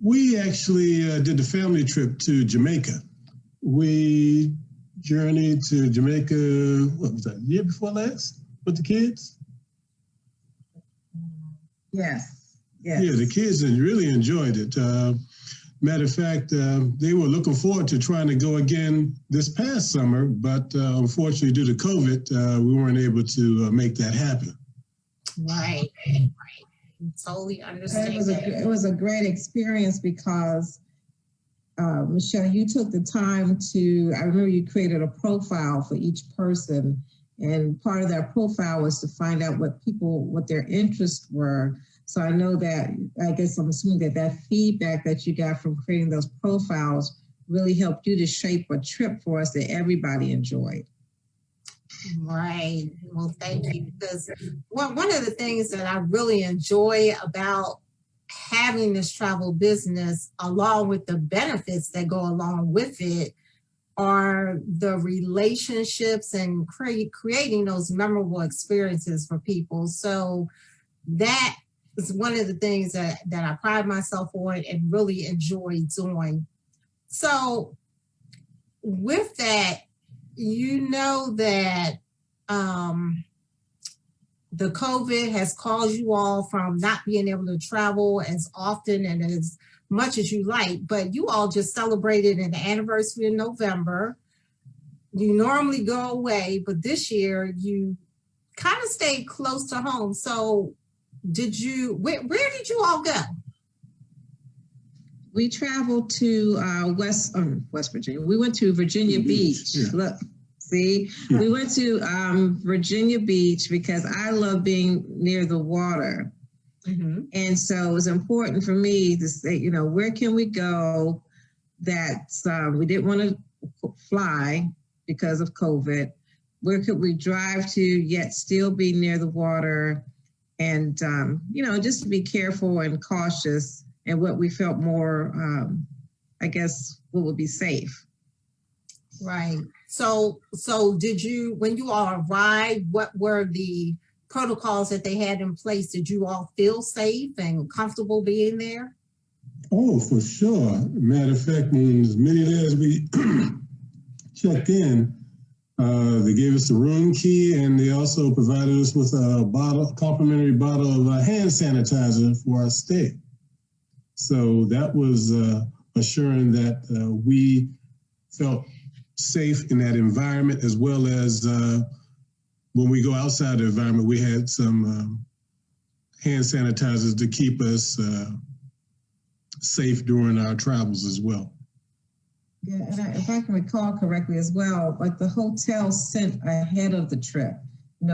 We actually did the family trip to Jamaica. We journeyed to Jamaica, what was that, year before last with the kids? Yes. Yeah, the kids really enjoyed it. Matter of fact, they were looking forward to trying to go again this past summer, but unfortunately, due to COVID, we weren't able to make that happen. Right. Totally understand. It was a great experience because, Michelle, you took the time I remember you created a profile for each person, and part of that profile was to find out what their interests were. So I know that, I guess I'm assuming that feedback that you got from creating those profiles really helped you to shape a trip for us that everybody enjoyed. Right. Well, thank you. Because one of the things that I really enjoy about having this travel business, along with the benefits that go along with it, are the relationships and creating those memorable experiences for people. So that is one of the things that I pride myself on and really enjoy doing. So with that, you know that the COVID has caused you all from not being able to travel as often and as much as you like, but you all just celebrated an anniversary in November. You normally go away, but this year you kind of stayed close to home. So where did you all go? We traveled to West Virginia. We went to Virginia Beach. Yeah. Look, see, we went to Virginia Beach because I love being near the water. Mm-hmm. And so it was important for me to say, where can we go that we didn't want to fly because of COVID? Where could we drive to yet still be near the water? And, just to be careful and cautious and what we felt more, what would be safe. Right. So did you, when you all arrived, what were the protocols that they had in place? Did you all feel safe and comfortable being there? Oh, for sure. Matter of fact, when as many days we checked in, they gave us the room key, and they also provided us with a complimentary bottle of hand sanitizer for our stay. So that was assuring that we felt safe in that environment, as well as when we go outside the environment, we had some hand sanitizers to keep us safe during our travels as well. Yeah, and if I can recall correctly as well, like the hotel sent ahead of the trip,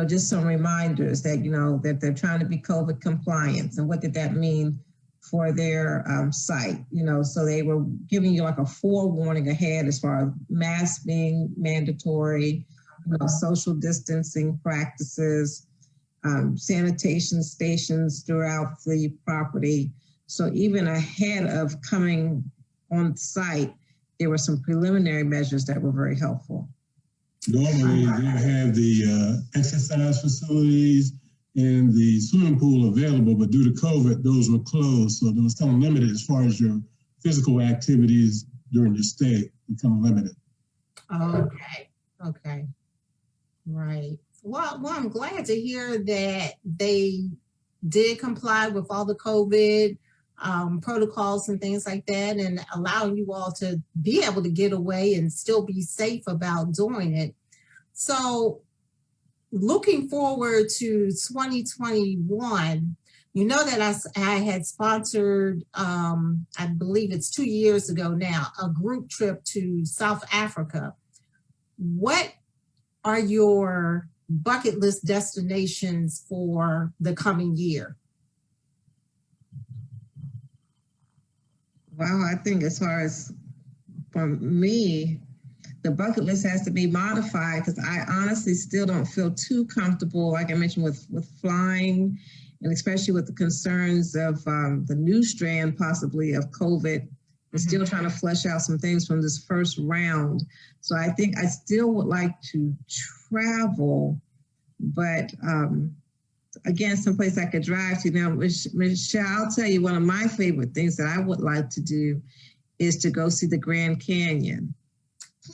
just some reminders that, that they're trying to be COVID compliant. And what did that mean for their site? So they were giving you like a forewarning ahead as far as masks being mandatory, social distancing practices, sanitation stations throughout the property. So even ahead of coming on site, there were some preliminary measures that were very helpful. Normally, they have the exercise facilities and the swimming pool available, but due to COVID, those were closed. So there was kind of limited as far as your physical activities during your stay, become limited. Okay. Right. Well, I'm glad to hear that they did comply with all the COVID protocols and things like that, and allowing you all to be able to get away and still be safe about doing it. So looking forward to 2021, that I had sponsored, I believe it's 2 years ago now, a group trip to South Africa. What are your bucket list destinations for the coming year? Wow, I think as far as for me, the bucket list has to be modified because I honestly still don't feel too comfortable, like I mentioned, with flying, and especially with the concerns of the new strand possibly of COVID. We're still trying to flesh out some things from this first round. So I think I still would like to travel, but again, someplace I could drive to. Now, Michelle, I'll tell you, one of my favorite things that I would like to do is to go see the Grand Canyon.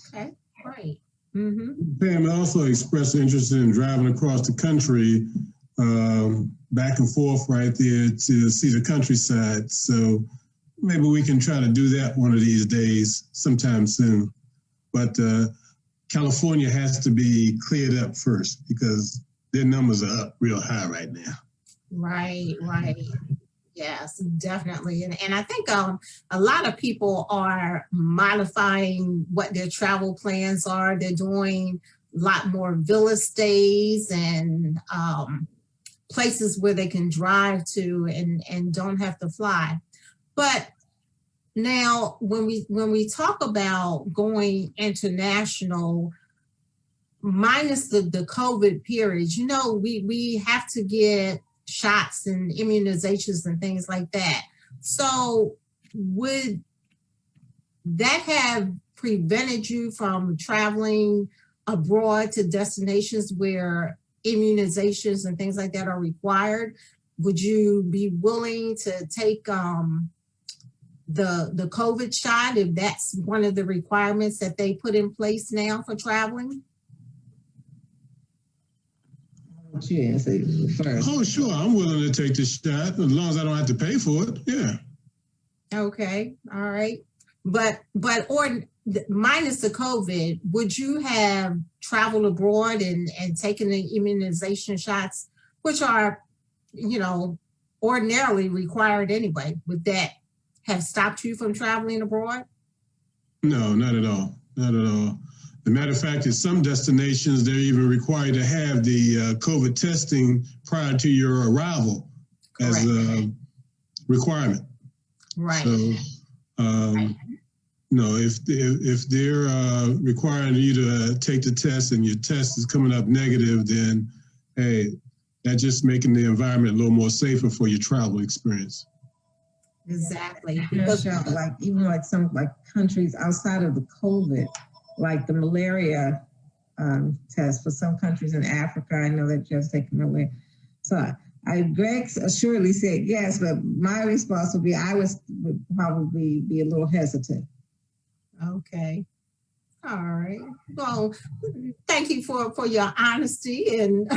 Okay, great. Pam also expressed interest in driving across the country, back and forth right there to see the countryside. So maybe we can try to do that one of these days, sometime soon. But California has to be cleared up first because their numbers are up real high right now. Right. Yes, definitely. And I think a lot of people are modifying what their travel plans are. They're doing a lot more villa stays and places where they can drive to and don't have to fly. But now when we talk about going international, minus the COVID periods, you know, we have to get shots and immunizations and things like that. So would that have prevented you from traveling abroad to destinations where immunizations and things like that are required? Would you be willing to take the COVID shot if that's one of the requirements that they put in place now for traveling? You answer first. Oh, sure. I'm willing to take the shot as long as I don't have to pay for it. Yeah. Okay. All right. But minus the COVID, would you have traveled abroad and taken the immunization shots, which are, you know, ordinarily required anyway? Would that have stopped you from traveling abroad? No, not at all. Not at all. As a matter of fact, in some destinations, they're even required to have the COVID testing prior to your arrival. Correct. As a requirement. Right. So, no, if they're requiring you to take the test and your test is coming up negative, then hey, that's just making the environment a little more safer for your travel experience. Exactly. Because like even like some like countries outside of the COVID, like the malaria test for some countries in Africa, I know that just taking malaria. So Greg assuredly said yes, but my response would be I would probably be a little hesitant. Okay. All right. Well, thank you for your honesty and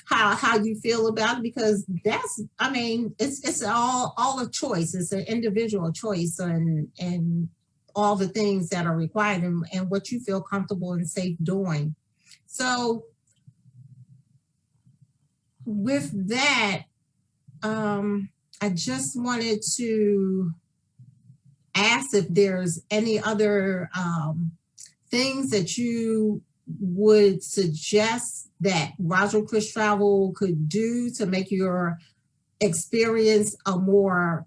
how you feel about it, because that's, I mean, it's all a choice. It's an individual choice and all the things that are required and what you feel comfortable and safe doing. So with that, I just wanted to ask if there's any other things that you would suggest that Rajochris Travel could do to make your experience a more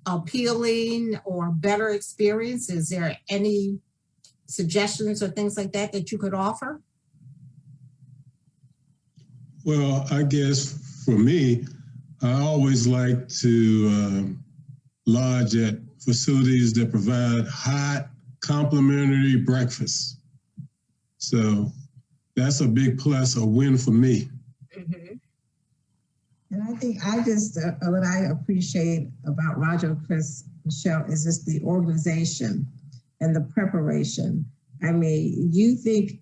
appealing or better experience. Is there any suggestions or things like that that you could offer? Well, I guess for me, I always like to lodge at facilities that provide hot, complimentary breakfast. So that's a big plus, a win for me. Mm-hmm. And I think what I appreciate about Rajochris, Michelle, is just the organization and the preparation. I mean, you think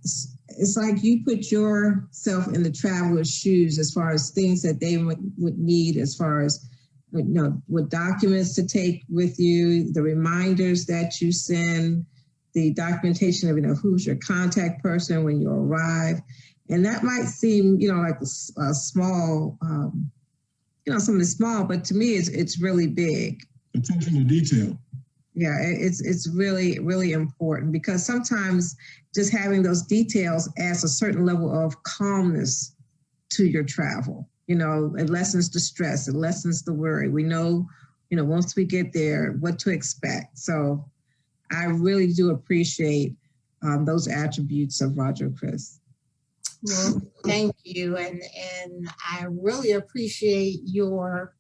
it's like you put yourself in the traveler's shoes as far as things that they would need, as far as, you know, what documents to take with you, the reminders that you send, the documentation of, you know, who's your contact person when you arrive. And that might seem, you know, like a small, you know, something small, but to me, it's really big. Attention to detail. Yeah, it's really, really important, because sometimes just having those details adds a certain level of calmness to your travel. You know, it lessens the stress, it lessens the worry. We know, you know, once we get there, what to expect. So I really do appreciate those attributes of Rajochris. Well, thank you. And I really appreciate your